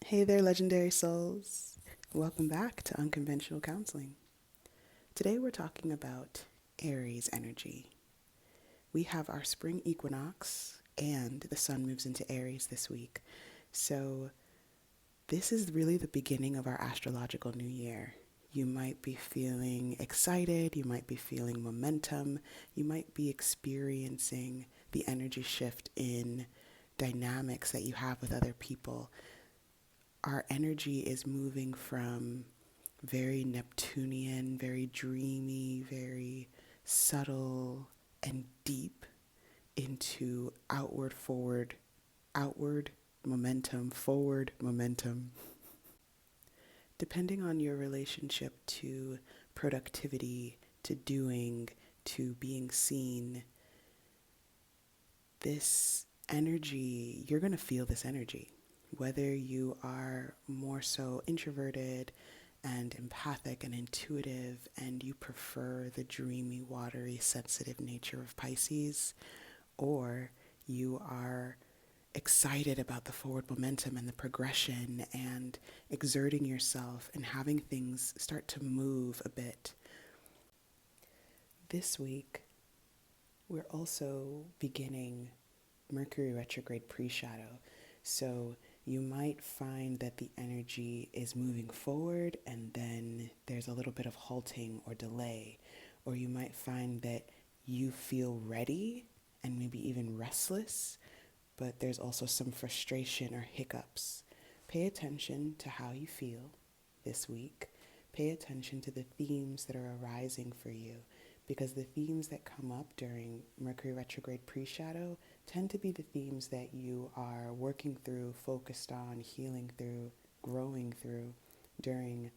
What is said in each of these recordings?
Hey there, legendary souls. Welcome back to Unconventional Counseling. Today we're talking about Aries energy. We have our spring equinox and the sun moves into Aries this week. So this is really the beginning of our astrological new year. You might be feeling excited, you might be feeling momentum, you might be experiencing the energy shift in dynamics that you have with other people. Our energy is moving from very Neptunian, very dreamy, very subtle and deep into outward, forward, outward momentum, forward momentum. Depending on your relationship to productivity, to doing, to being seen, this energy, you're going to feel this energy. Whether you are more so introverted and empathic and intuitive and you prefer the dreamy, watery, sensitive nature of Pisces, or you are excited about the forward momentum and the progression and exerting yourself and having things start to move a bit. This week, we're also beginning Mercury Retrograde pre-shadow. So you might find that the energy is moving forward and then there's a little bit of halting or delay. Or you might find that you feel ready and maybe even restless, but there's also some frustration or hiccups. Pay attention to how you feel this week. Pay attention to the themes that are arising for you, because the themes that come up during Mercury retrograde pre-shadow tend to be the themes that you are working through, focused on, healing through, growing through during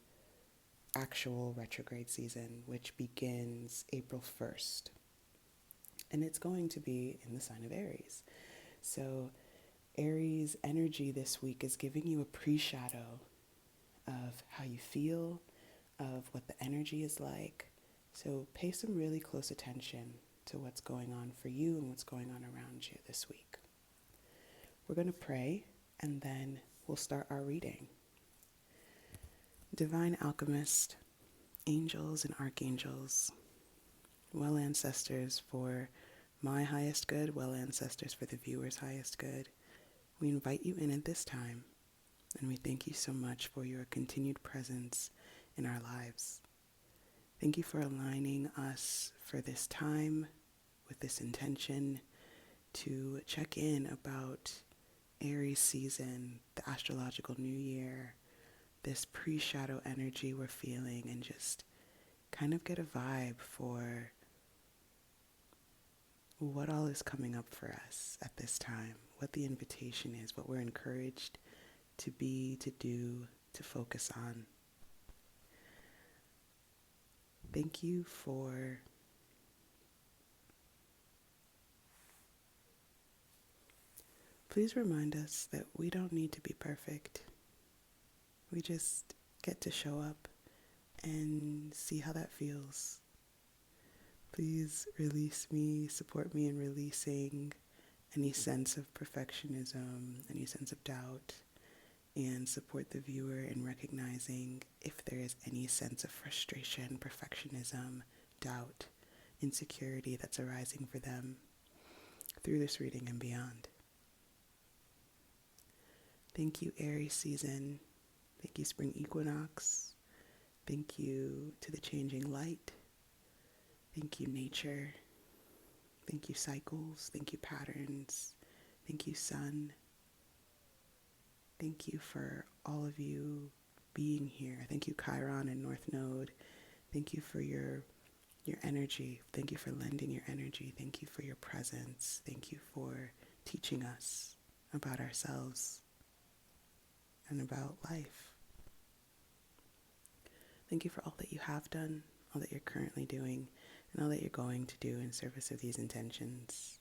actual retrograde season, which begins April 1st. And it's going to be in the sign of Aries. So Aries energy this week is giving you a pre-shadow of how you feel, of what the energy is like. So pay some really close attention to what's going on for you and what's going on around you this week. We're going to pray and then we'll start our reading. Divine Alchemist, angels and archangels, well ancestors for my highest good, well ancestors for the viewer's highest good, we invite you in at this time, and we thank you so much for your continued presence in our lives. Thank you for aligning us for this time with this intention to check in about Aries season, the astrological new year, this pre-shadow energy we're feeling, and just kind of get a vibe for what all is coming up for us at this time, what the invitation is, what we're encouraged to be, to do, to focus on. Thank you for please remind us that we don't need to be perfect. We just get to show up and see how that feels. Please release me, support me in releasing any sense of perfectionism, any sense of doubt, and support the viewer in recognizing if there is any sense of frustration, perfectionism, doubt, insecurity that's arising for them through this reading and beyond. Thank you, Aries season. Thank you, Spring Equinox. Thank you to the changing light. Thank you, nature. Thank you, cycles. Thank you, patterns. Thank you, sun. Thank you for all of you being here. Thank you, Chiron and North Node. Thank you for your energy. Thank you for lending your energy. Thank you for your presence. Thank you for teaching us about ourselves and about life. Thank you for all that you have done, all that you're currently doing, and all that you're going to do in service of these intentions.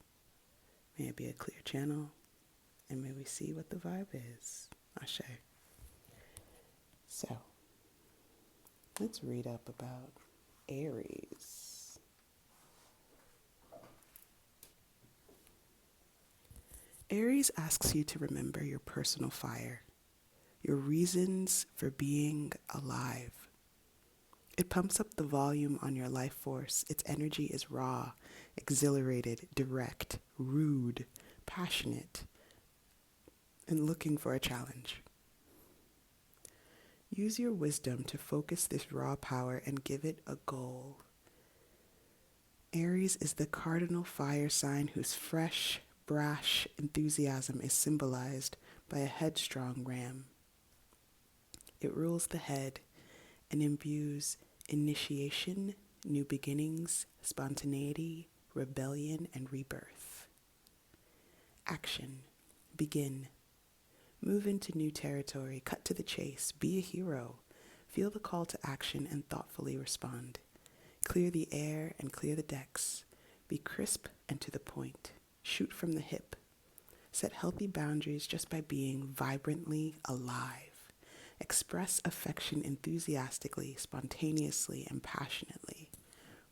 May it be a clear channel, and may we see what the vibe is. Ashe. So, let's read up about Aries. Aries asks you to remember your personal fire, your reasons for being alive. It pumps up the volume on your life force. Its energy is raw, exhilarated, direct, rude, passionate, and looking for a challenge. Use your wisdom to focus this raw power and give it a goal. Aries is the cardinal fire sign whose fresh, brash enthusiasm is symbolized by a headstrong ram. It rules the head and imbues initiation, new beginnings, spontaneity, rebellion, and rebirth. Action. Begin. Move into new territory. Cut to the chase. Be a hero. Feel the call to action and thoughtfully respond. Clear the air and clear the decks. Be crisp and to the point. Shoot from the hip. Set healthy boundaries just by being vibrantly alive. Express affection enthusiastically, spontaneously, and passionately.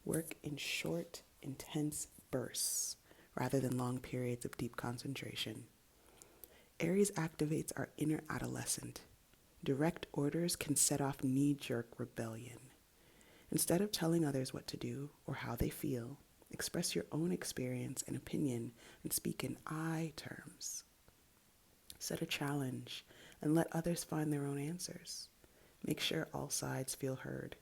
Work in short, intense bursts rather than long periods of deep concentration. Aries activates our inner adolescent. Direct orders can set off knee-jerk rebellion. Instead of telling others what to do or how they feel, express your own experience and opinion and speak in I terms. Set a challenge and let others find their own answers. Make sure all sides feel heard.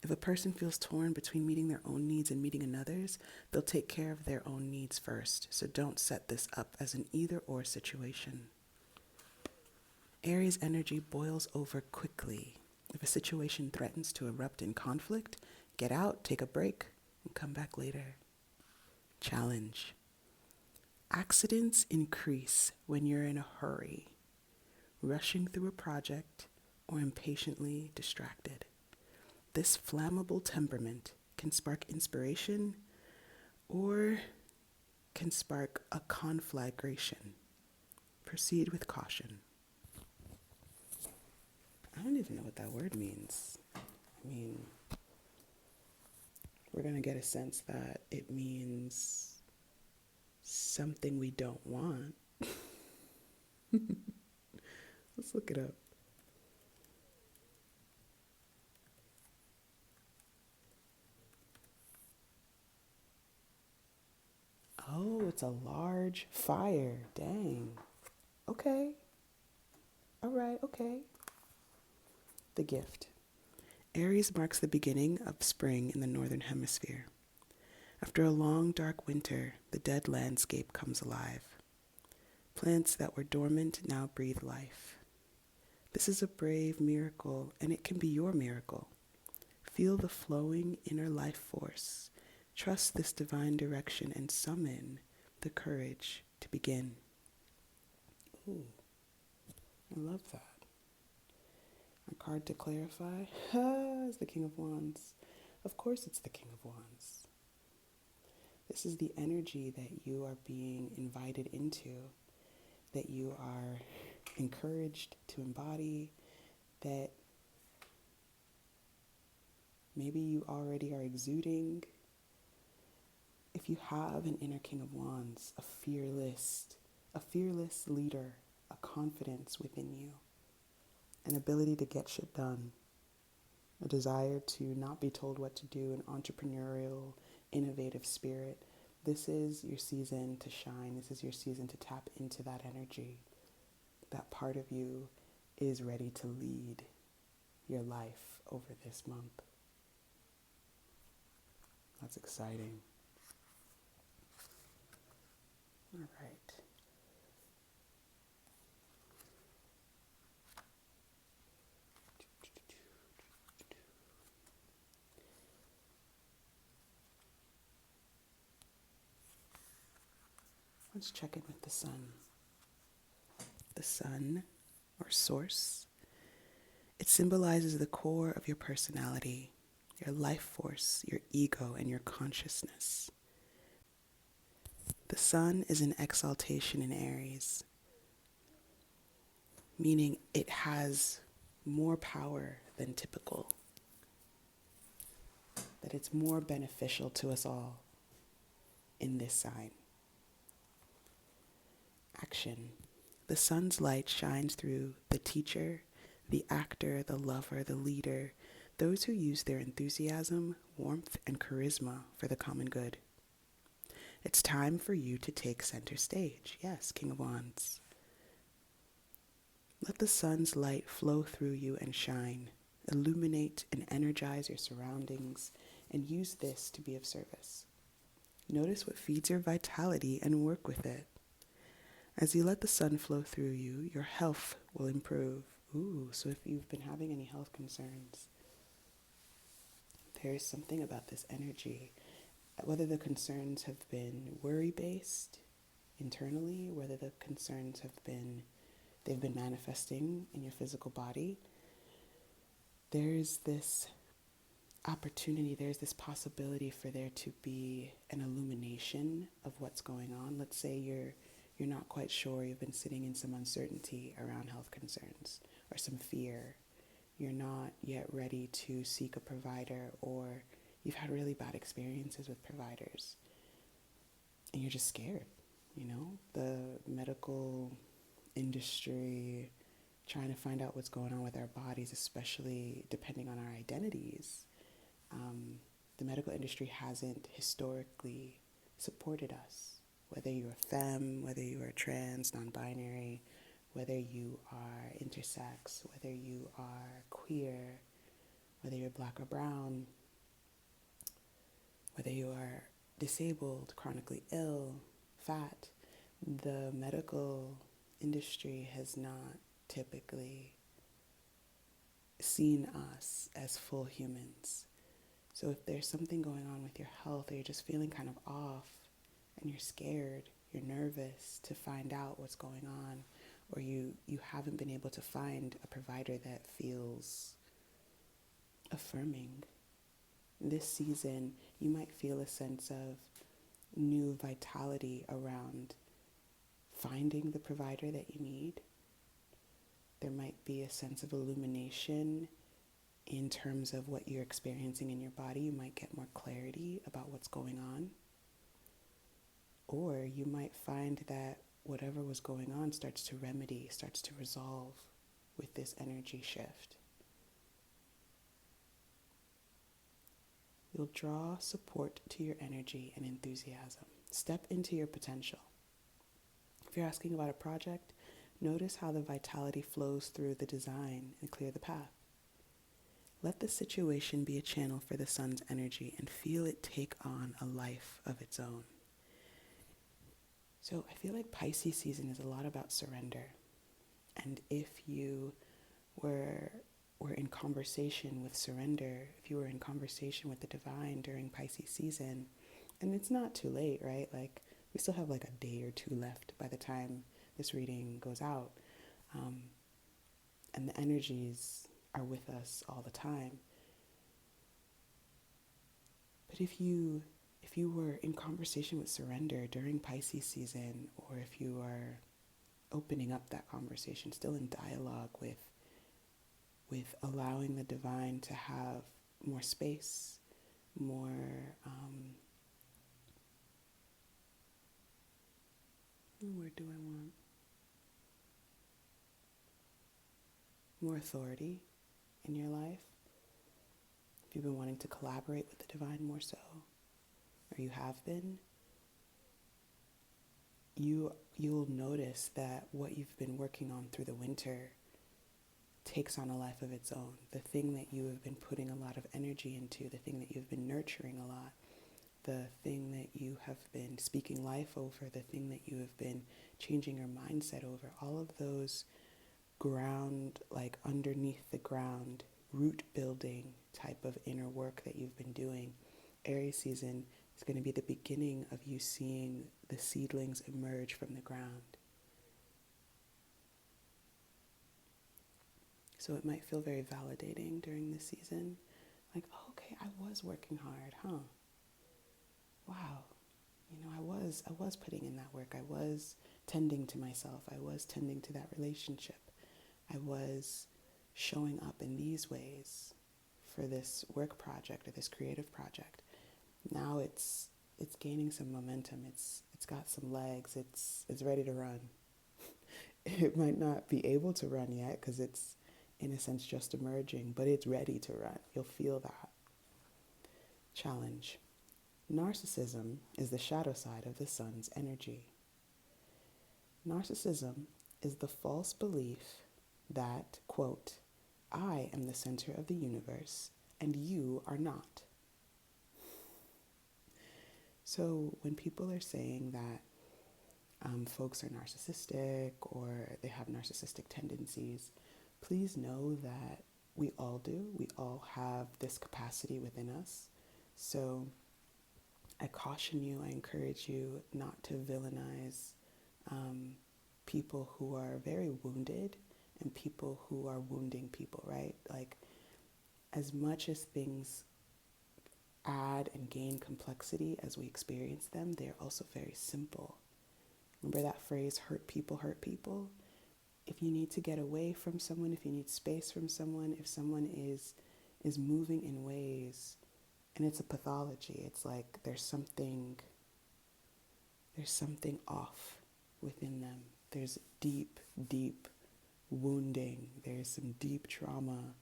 If a person feels torn between meeting their own needs and meeting another's, they'll take care of their own needs first, so don't set this up as an either-or situation. Aries energy boils over quickly. If a situation threatens to erupt in conflict, get out, take a break, and come back later. Challenge. Accidents increase when you're in a hurry, rushing through a project, or impatiently distracted. This flammable temperament can spark inspiration or can spark a conflagration. Proceed with caution. I don't even know what that word means. I mean, we're going to get a sense that it means something we don't want. Let's look it up. Oh, it's a large fire. Dang. Okay. All right, okay. The gift. Aries marks the beginning of spring in the northern hemisphere. After a long, dark winter, the dead landscape comes alive. Plants that were dormant now breathe life. This is a brave miracle, and it can be your miracle. Feel the flowing inner life force. Trust this divine direction and summon the courage to begin. Ooh, I love that. Our card to clarify is the King of Wands. Of course it's the King of Wands. This is the energy that you are being invited into, that you are encouraged to embody, that maybe you already are exuding. If you have an inner King of Wands, a fearless leader, a confidence within you, an ability to get shit done, a desire to not be told what to do, an entrepreneurial, innovative spirit, this is your season to shine. This is your season to tap into that energy. That part of you is ready to lead your life over this month. That's exciting. All right. Let's check in with the sun. The sun, or source, it symbolizes the core of your personality, your life force, your ego, and your consciousness. The sun is an exaltation in Aries, meaning it has more power than typical, that it's more beneficial to us all in this sign. Action. The sun's light shines through the teacher, the actor, the lover, the leader, those who use their enthusiasm, warmth, and charisma for the common good. It's time for you to take center stage. Yes, King of Wands. Let the sun's light flow through you and shine. Illuminate and energize your surroundings and use this to be of service. Notice what feeds your vitality and work with it. As you let the sun flow through you, your health will improve. Ooh, so if you've been having any health concerns, there is something about this energy. Whether the concerns have been worry-based internally, whether the concerns they've been manifesting in your physical body, there's this opportunity, there's this possibility for there to be an illumination of what's going on. Let's say you're not quite sure, you've been sitting in some uncertainty around health concerns or some fear. You're not yet ready to seek a provider, or you've had really bad experiences with providers and you're just scared. The medical industry, trying to find out what's going on with our bodies, especially depending on our identities. The medical industry hasn't historically supported us, whether you're femme, whether you are trans, non-binary, whether you are intersex, whether you are queer, whether you're black or brown, whether you are disabled, chronically ill, fat. The medical industry has not typically seen us as full humans. So if there's something going on with your health, or you're just feeling kind of off and you're scared, you're nervous to find out what's going on, or you haven't been able to find a provider that feels affirming, this season you might feel a sense of new vitality around finding the provider that you need. There might be a sense of illumination in terms of what you're experiencing in your body. You might get more clarity about what's going on. Or you might find that whatever was going on starts to remedy, starts to resolve with this energy shift. You'll draw support to your energy and enthusiasm. Step into your potential. If you're asking about a project, notice how the vitality flows through the design and clear the path. Let the situation be a channel for the sun's energy and feel it take on a life of its own. So I feel like Pisces season is a lot about surrender. And if you were in conversation with surrender, if you were in conversation with the divine during Pisces season, and it's not too late, right? Like, we still have like a day or two left by the time this reading goes out. And the energies are with us all the time. But if you were in conversation with surrender during Pisces season, or if you are opening up that conversation, still in dialogue with allowing the divine to have more space, more what word do I want? More authority in your life. If you've been wanting to collaborate with the divine more so, or you have been, you'll notice that what you've been working on through the winter takes on a life of its own. The thing that you have been putting a lot of energy into, the thing that you've been nurturing a lot, the thing that you have been speaking life over, the thing that you have been changing your mindset over, all of those ground, like underneath the ground, root building type of inner work that you've been doing, Aries season is going to be the beginning of you seeing the seedlings emerge from the ground. So it might feel very validating during this season. Like, oh, okay, I was working hard, huh? Wow. I was putting in that work. I was tending to myself. I was tending to that relationship. I was showing up in these ways for this work project or this creative project. Now it's gaining some momentum. It's got some legs. It's ready to run. It might not be able to run yet because it's, in a sense, just emerging, but it's ready to run. You'll feel that. Challenge. Narcissism is the shadow side of the sun's energy. Narcissism is the false belief that, quote, I am the center of the universe and you are not. So when people are saying that folks are narcissistic or they have narcissistic tendencies, please know that we all do. We all have this capacity within us. So I caution you, I encourage you not to villainize people who are very wounded and people who are wounding people, right? Like, as much as things add and gain complexity as we experience them, they're also very simple. Remember that phrase, hurt people hurt people? If you need to get away from someone, if you need space from someone, if someone is moving in ways, and it's a pathology, it's like there's something off within them. There's deep, deep wounding. There's some deep trauma,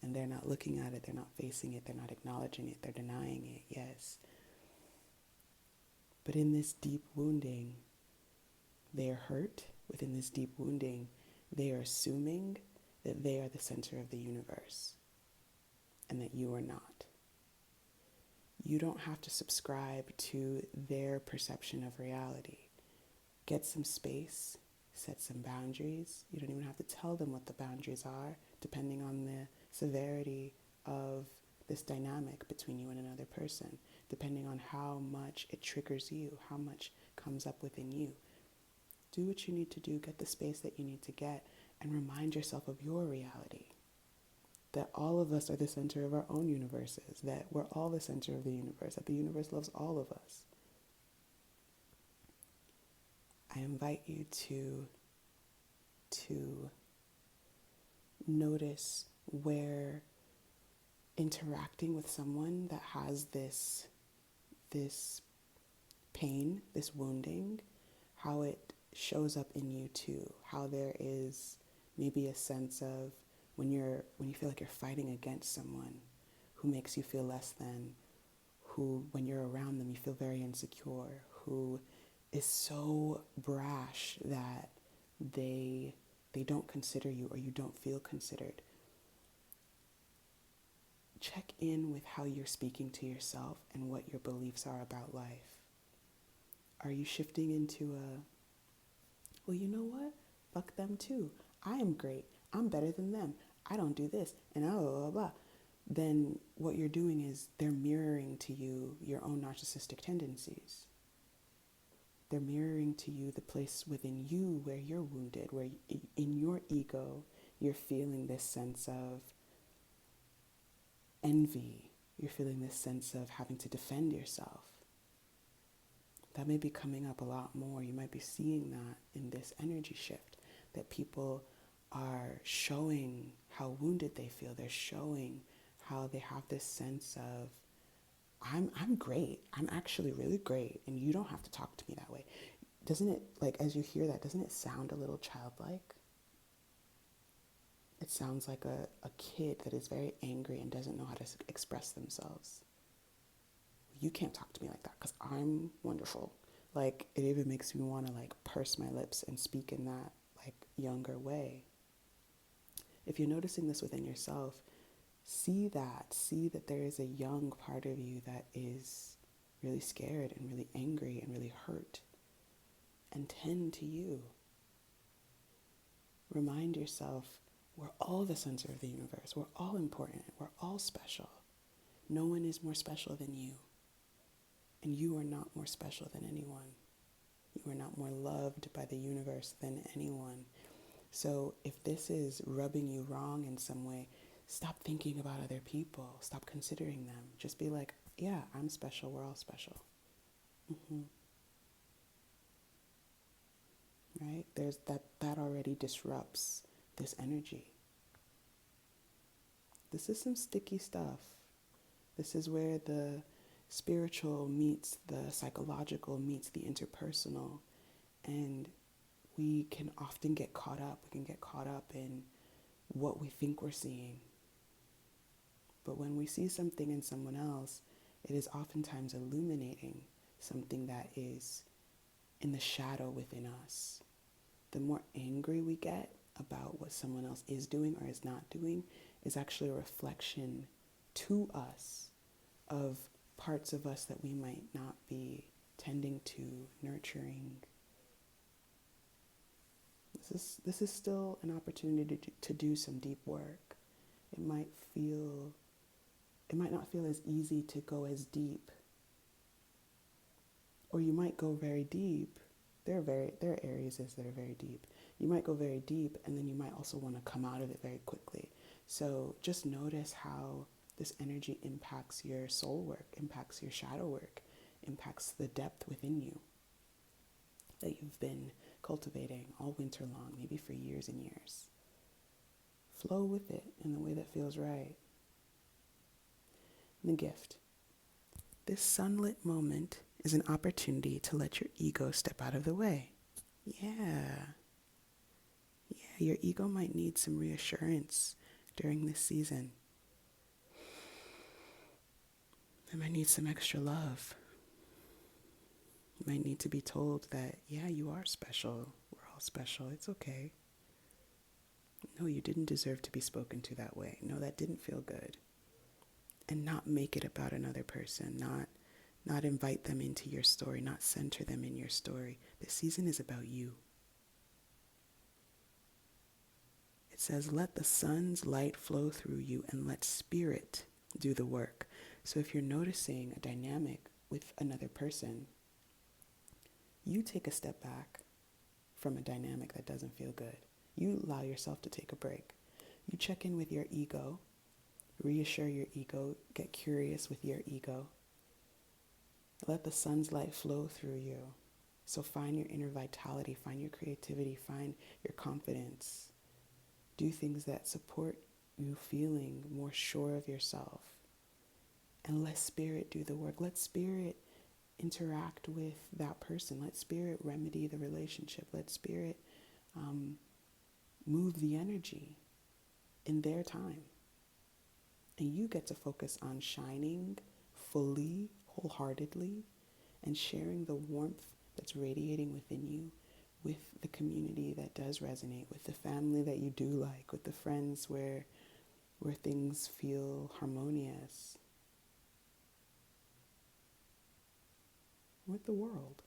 and they're not looking at it, they're not facing it, they're not acknowledging it, they're denying it, yes. But in this deep wounding, they are hurt. Within this deep wounding, they are assuming that they are the center of the universe and that you are not. You don't have to subscribe to their perception of reality. Get some space, set some boundaries. You don't even have to tell them what the boundaries are, depending on the severity of this dynamic between you and another person, depending on how much it triggers you, how much comes up within you. Do what you need to do, get the space that you need to get, and remind yourself of your reality. That all of us are the center of our own universes, that we're all the center of the universe, that the universe loves all of us. I invite you to notice where interacting with someone that has this pain, this wounding, how it shows up in you too, how there is maybe a sense of when you feel like you're fighting against someone who makes you feel less than, who when you're around them you feel very insecure, who is so brash that they don't consider you or you don't feel considered. Check in with how you're speaking to yourself and what your beliefs are about life. Are you shifting into well, you know what? Fuck them too. I am great. I'm better than them. I don't do this and blah, blah, blah. Then what you're doing is they're mirroring to you your own narcissistic tendencies. They're mirroring to you the place within you where you're wounded, where in your ego, you're feeling this sense of envy. You're feeling this sense of having to defend yourself. That may be coming up a lot more. You might be seeing that in this energy shift, that people are showing how wounded they feel. They're showing how they have this sense of, I'm great. I'm actually really great. And you don't have to talk to me that way. Doesn't it, like, as you hear that, doesn't it sound a little childlike? It sounds like a kid that is very angry and doesn't know how to express themselves. You can't talk to me like that because I'm wonderful. Like, it even makes me want to like purse my lips and speak in that like younger way. If you're noticing this within yourself, see that there is a young part of you that is really scared and really angry and really hurt, and tend to you. Remind yourself, we're all the center of the universe. We're all important. We're all special. No one is more special than you. And you are not more special than anyone. You are not more loved by the universe than anyone. So if this is rubbing you wrong in some way, stop thinking about other people. Stop considering them. Just be like, yeah, I'm special. We're all special. Right? There's that already disrupts this energy. This is some sticky stuff. This is where the spiritual meets the psychological meets the interpersonal. And we can often get caught up. We can get caught up in what we think we're seeing. But when we see something in someone else, it is oftentimes illuminating something that is in the shadow within us. The more angry we get about what someone else is doing or is not doing is actually a reflection to us of parts of us that we might not be tending to, nurturing. This is still an opportunity to do some deep work. It might not feel as easy to go as deep, or you might go very deep. There are areas that are very deep. You might go very deep, and then you might also want to come out of it very quickly. So just notice how this energy impacts your soul work, impacts your shadow work, impacts the depth within you that you've been cultivating all winter long, maybe for years and years. Flow with it in the way that feels right. And the gift. This sunlit moment is an opportunity to let your ego step out of the way. Yeah, your ego might need some reassurance during this season. It might need some extra love. You might need to be told that, yeah, you are special. We're all special. It's okay. No, you didn't deserve to be spoken to that way. No, that didn't feel good. And not make it about another person, not invite them into your story, not center them in your story. This season is about you. It says, let the sun's light flow through you and let spirit do the work. So if you're noticing a dynamic with another person, you take a step back from a dynamic that doesn't feel good. You allow yourself to take a break. You check in with your ego, reassure your ego, get curious with your ego. Let the sun's light flow through you. So find your inner vitality, find your creativity, find your confidence. Do things that support you feeling more sure of yourself. And let spirit do the work. Let spirit interact with that person. Let spirit remedy the relationship. Let spirit move the energy in their time. And you get to focus on shining fully, wholeheartedly, and sharing the warmth that's radiating within you with the community that does resonate, with the family that you do like, with the friends where things feel harmonious, with the world.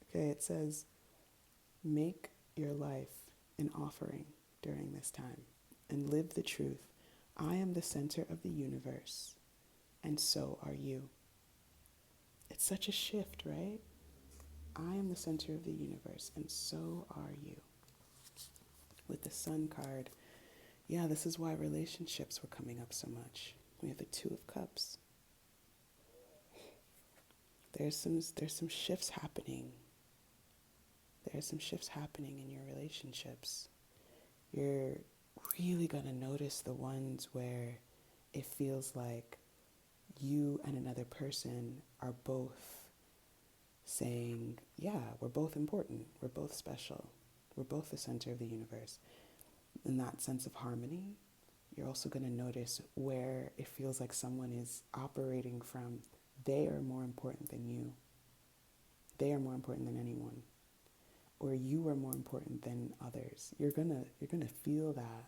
Okay, it says, make your life an offering during this time and live the truth. I am the center of the universe, and so are you. It's such a shift, right? I am the center of the universe, and so are you. With the Sun card, yeah, this is why relationships were coming up so much. We have the Two of Cups. There's some shifts happening. There's some shifts happening in your relationships. You're really going to notice the ones where it feels like you and another person are both saying, yeah, we're both important, we're both special, we're both the center of the universe. In that sense of harmony, you're also going to notice where it feels like someone is operating from, they are more important than you. They are more important than anyone. Or you are more important than others. You're gonna feel that.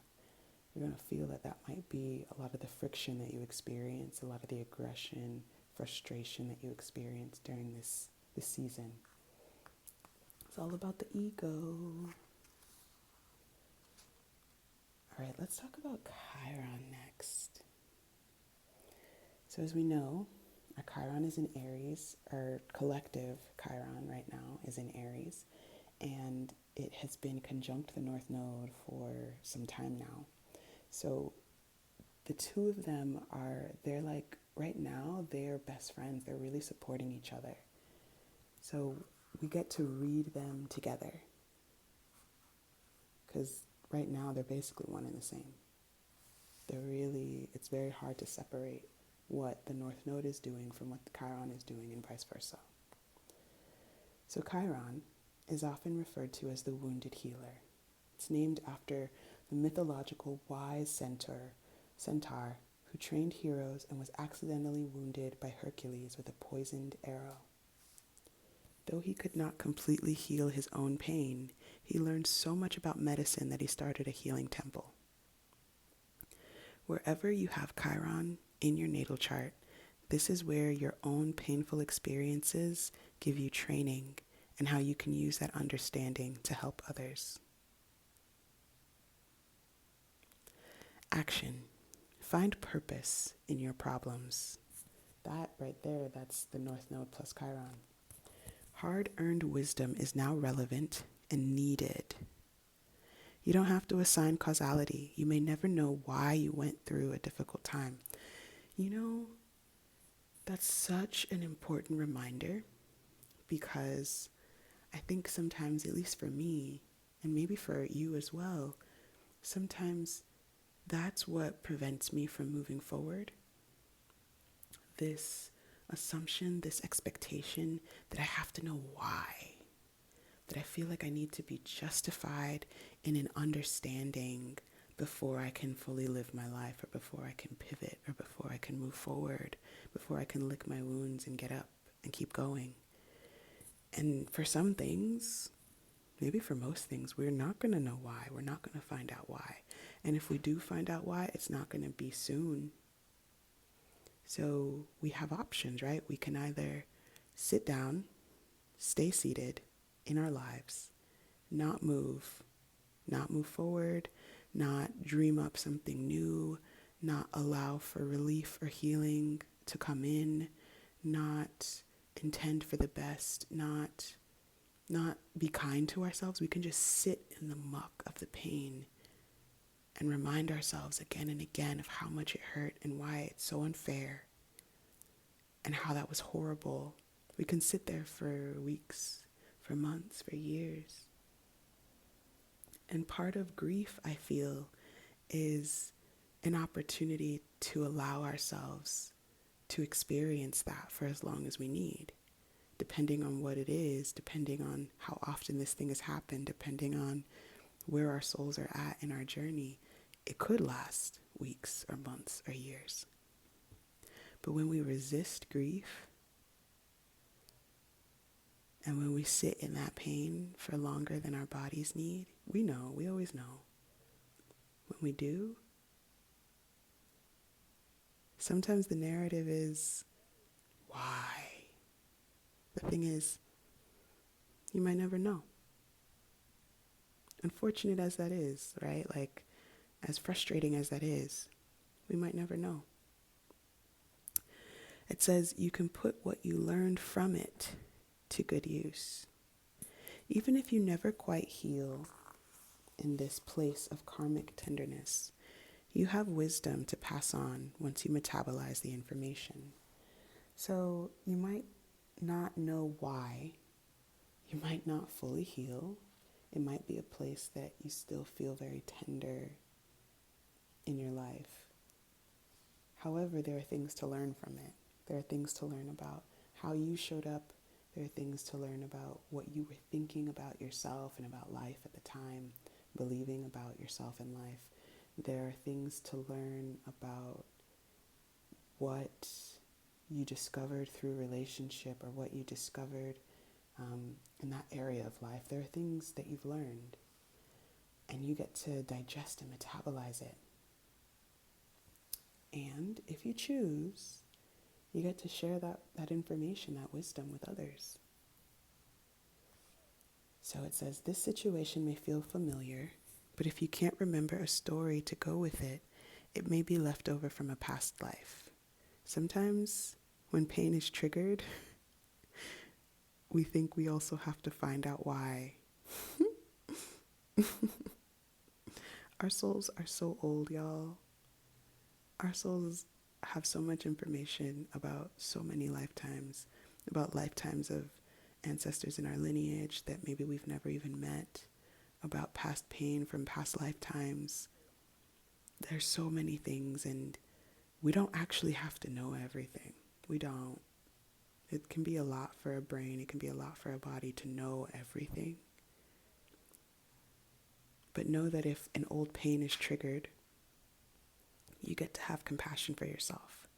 You're gonna feel that might be a lot of the friction that you experience, a lot of the aggression, frustration that you experience during this season. It's all about the ego. All right, let's talk about Chiron next. So as we know, our Chiron is in Aries. Our collective Chiron right now is in Aries. And it has been conjunct the North Node for some time now. So the two of them they're like, right now, they're best friends. They're really supporting each other. So we get to read them together. Because right now, they're basically one and the same. It's very hard to separate what the North Node is doing from what the Chiron is doing, and vice versa. So Chiron is often referred to as the wounded healer. It's named after the mythological wise centaur who trained heroes and was accidentally wounded by Hercules with a poisoned arrow. Though he could not completely heal his own pain, he learned so much about medicine that he started a healing temple. Wherever you have Chiron in your natal chart, this is where your own painful experiences give you training and how you can use that understanding to help others. Action. Find purpose in your problems. That right there, that's the North Node plus Chiron. Hard-earned wisdom is now relevant and needed. You don't have to assign causality. You may never know why you went through a difficult time. You know, that's such an important reminder, because I think sometimes, at least for me, and maybe for you as well, sometimes that's what prevents me from moving forward. This assumption, this expectation that I have to know why, that I feel like I need to be justified in an understanding before I can fully live my life, or before I can pivot, or before I can move forward, before I can lick my wounds and get up and keep going. And for some things, maybe for most things, we're not going to know why. We're not going to find out why. And if we do find out why, it's not going to be soon. So we have options, right? We can either sit down, stay seated in our lives, not move forward, not dream up something new, not allow for relief or healing to come in, not intend for the best, not be kind to ourselves. We can just sit in the muck of the pain and remind ourselves again and again of how much it hurt and why it's so unfair and how that was horrible. We can sit there for weeks, for months, for years. And part of grief, I feel, is an opportunity to allow ourselves to experience that for as long as we need, depending on what it is, depending on how often this thing has happened, depending on where our souls are at in our journey. It could last weeks or months or years. But when we resist grief, and when we sit in that pain for longer than our bodies need, we always know. When we do, sometimes the narrative is, why? The thing is, you might never know. Unfortunate as that is, right? Like, as frustrating as that is, we might never know. It says you can put what you learned from it to good use. Even if you never quite heal in this place of karmic tenderness, you have wisdom to pass on once you metabolize the information. So you might not know why. You might not fully heal. It might be a place that you still feel very tender in your life. However, there are things to learn from it. There are things to learn about how you showed up. There are things to learn about what you were thinking about yourself and about life at the time, believing about yourself and life. There are things to learn about what you discovered through relationship, or what you discovered in that area of life. There are things that you've learned, and you get to digest and metabolize it. And if you choose, you get to share that information, that wisdom with others. So it says, this situation may feel familiar, but if you can't remember a story to go with it, it may be left over from a past life. Sometimes when pain is triggered, we think we also have to find out why. Our souls are so old, y'all. Our souls have so much information about so many lifetimes, about lifetimes of ancestors in our lineage that maybe we've never even met, about past pain from past lifetimes. There's so many things, and We don't actually have to know everything. We don't. It can be a lot for a brain. It can be a lot for a body to know everything. But know that if an old pain is triggered, you get to have compassion for yourself.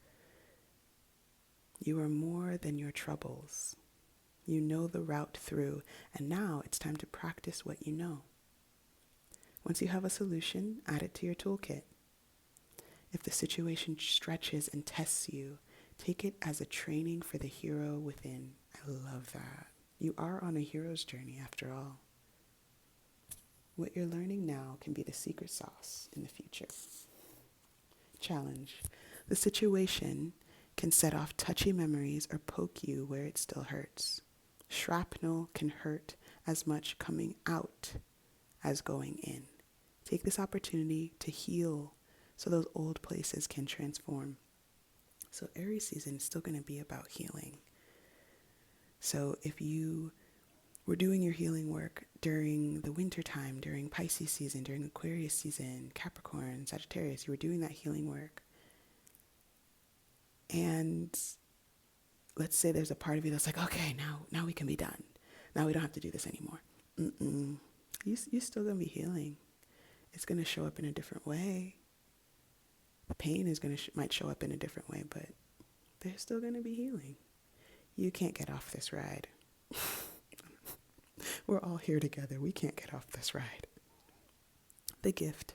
You are more than your troubles. You know the route through, and now it's time to practice what you know. Once you have a solution, add it to your toolkit. If the situation stretches and tests you, take it as a training for the hero within. I love that. You are on a hero's journey after all. What you're learning now can be the secret sauce in the future. Challenge. The situation can set off touchy memories or poke you where it still hurts. Shrapnel can hurt as much coming out as going in. Take this opportunity to heal so those old places can transform. So Aries season is still going to be about healing. So if you were doing your healing work during the winter time, during Pisces season, during Aquarius season, Capricorn, Sagittarius, you were doing that healing work. And let's say there's a part of you that's like, okay, now we can be done. Now we don't have to do this anymore. You still going to be healing. It's going to show up in a different way. The pain is going to might show up in a different way, but there's still going to be healing. You can't get off this ride. We're all here together. We can't get off this ride. The gift.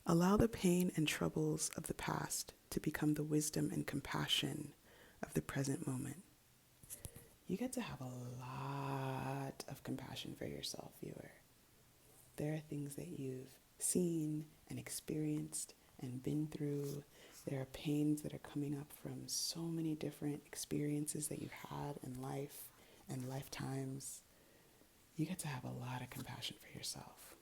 Allow the pain and troubles of the past to become the wisdom and compassion of the present moment. You get to have a lot of compassion for yourself, viewer. There are things that you've seen and experienced and been through. There are pains that are coming up from so many different experiences that you've had in life and lifetimes. You get to have a lot of compassion for yourself.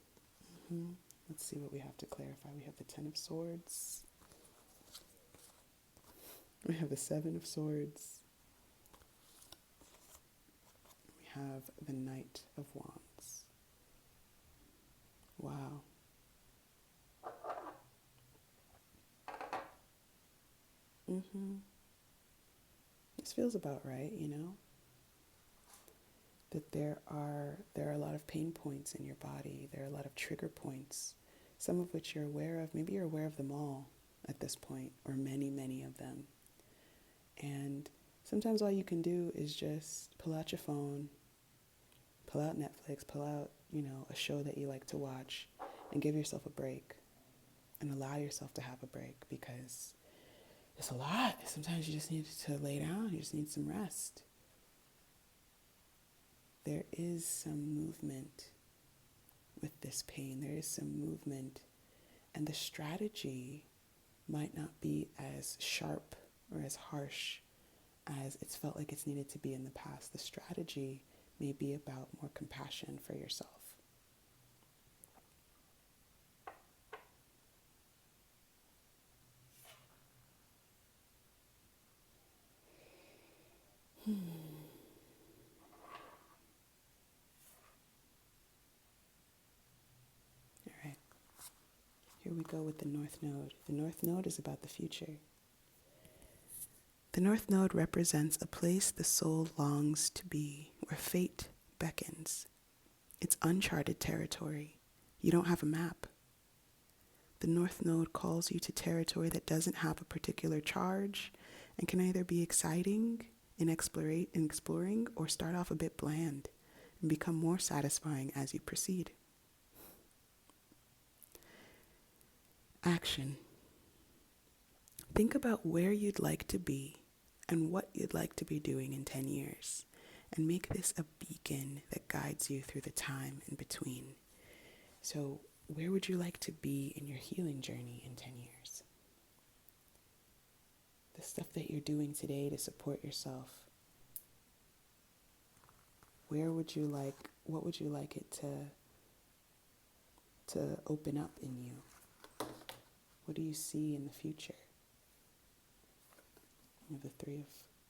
Let's see what we have to clarify. We have the 10 of Swords. We have the 7 of Swords. We have the Knight of Wands. Wow. This feels about right, you know? That there are a lot of pain points in your body. There are a lot of trigger points, some of which you're aware of. Maybe you're aware of them all at this point, or many, many of them. And sometimes all you can do is just pull out your phone, pull out Netflix, pull out, a show that you like to watch, and give yourself a break and allow yourself to have a break, because it's a lot. Sometimes you just need to lay down. You just need some rest. There is some movement with this pain. There is some movement. And the strategy might not be as sharp or as harsh as it's felt like it's needed to be in the past. The strategy may be about more compassion for yourself. All right. Here we go with the North Node. The North Node is about the future. The North Node represents a place the soul longs to be, where fate beckons. It's uncharted territory. You don't have a map. The North Node calls you to territory that doesn't have a particular charge and can either be exciting in exploring or start off a bit bland and become more satisfying as you proceed. Action. Think about where you'd like to be and what you'd like to be doing in 10 years, and make this a beacon that guides you through the time in between. So, where would you like to be in your healing journey in 10 years? The stuff that you're doing today to support yourself. What would you like it to open up in you? What do you see in the future? You have the 3 of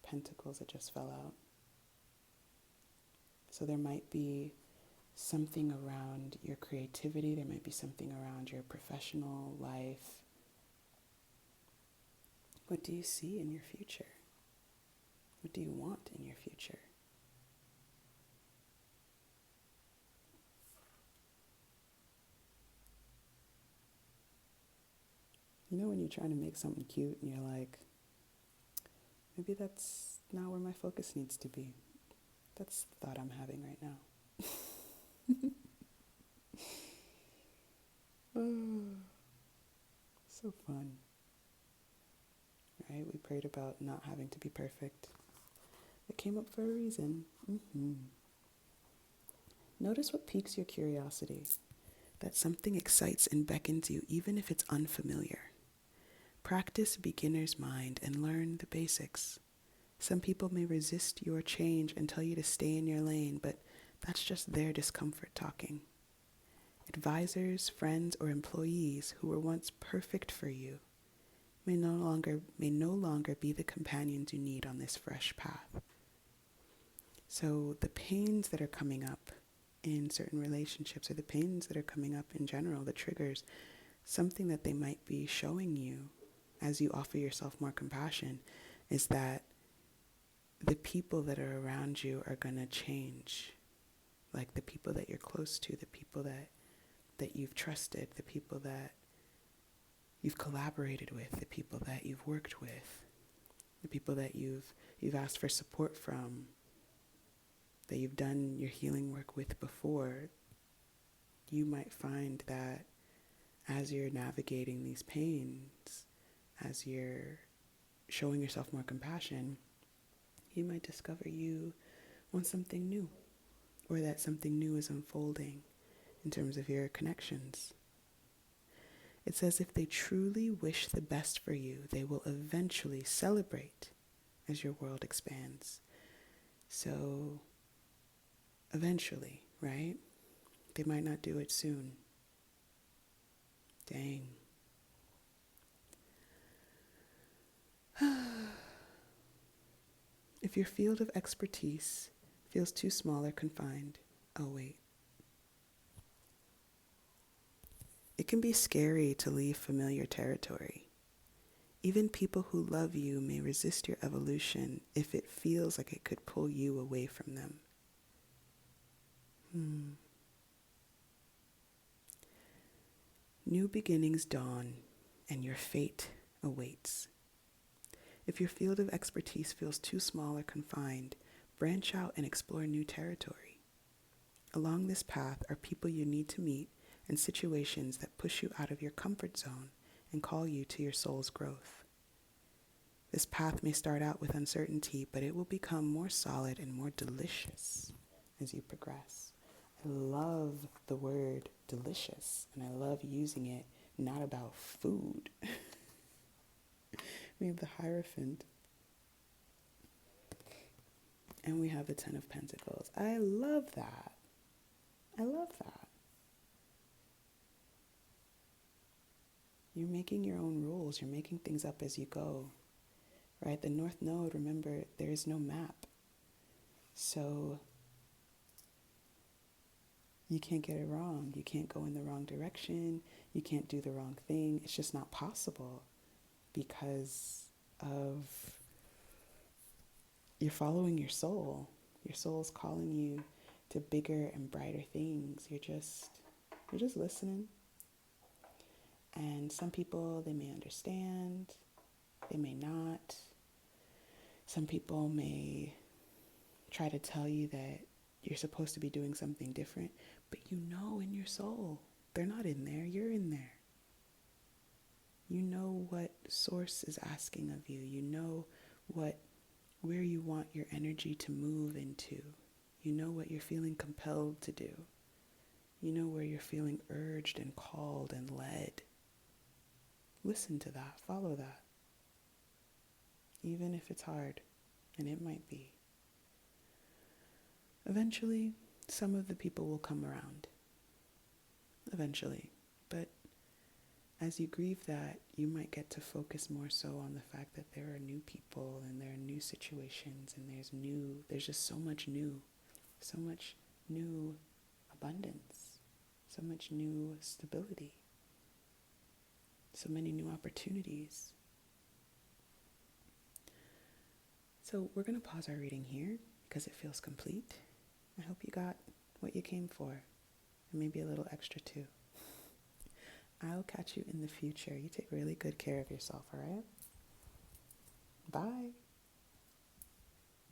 Pentacles that just fell out. So there might be something around your creativity. There might be something around your professional life. What do you see in your future? What do you want in your future? You know when you're trying to make something cute and you're like, maybe that's not where my focus needs to be. That's the thought I'm having right now. Oh, so fun. Right? We prayed about not having to be perfect. It came up for a reason. Notice what piques your curiosity. That something excites and beckons you even if it's unfamiliar. Practice beginner's mind and learn the basics. Some people may resist your change and tell you to stay in your lane, but that's just their discomfort talking. Advisors, friends, or employees who were once perfect for you may no longer be the companions you need on this fresh path. So the pains that are coming up in certain relationships, or the pains that are coming up in general, the triggers, something that they might be showing you as you offer yourself more compassion is that the people that are around you are going to change. Like the people that you're close to, the people that you've trusted, the people that you've collaborated with, the people that you've worked with, the people that you've asked for support from, that you've done your healing work with before. You might find that as you're navigating these pains, as you're showing yourself more compassion, you might discover you want something new, or that something new is unfolding in terms of your connections. It says if they truly wish the best for you, they will eventually celebrate as your world expands. So, eventually, right? They might not do it soon. Dang. If your field of expertise feels too small or confined, oh wait. It can be scary to leave familiar territory. Even people who love you may resist your evolution if it feels like it could pull you away from them. New beginnings dawn, and your fate awaits. If your field of expertise feels too small or confined, branch out and explore new territory. Along this path are people you need to meet and situations that push you out of your comfort zone and call you to your soul's growth. This path may start out with uncertainty, but it will become more solid and more delicious as you progress. I love the word delicious, and I love using it not about food. We have the Hierophant, and we have the Ten of Pentacles. I love that. I love that. You're making your own rules. You're making things up as you go, right? The North Node, remember, there is no map. So you can't get it wrong. You can't go in the wrong direction. You can't do the wrong thing. It's just not possible because of you're following your soul. Your soul's calling you to bigger and brighter things. You're just listening. And some people, they may understand, they may not. Some people may try to tell you that you're supposed to be doing something different, but you know in your soul, they're not in there, you're in there. You know what source is asking of you. You know where you want your energy to move into. You know what you're feeling compelled to do. You know where you're feeling urged and called and led. Listen to that, follow that. Even if it's hard, and it might be. Eventually, some of the people will come around. Eventually. But as you grieve that, you might get to focus more so on the fact that there are new people and there are new situations and there's just so much new abundance, so much new stability, so many new opportunities. So we're going to pause our reading here because it feels complete. I hope you got what you came for, and maybe a little extra too. I'll catch you in the future. You take really good care of yourself, all right? Bye.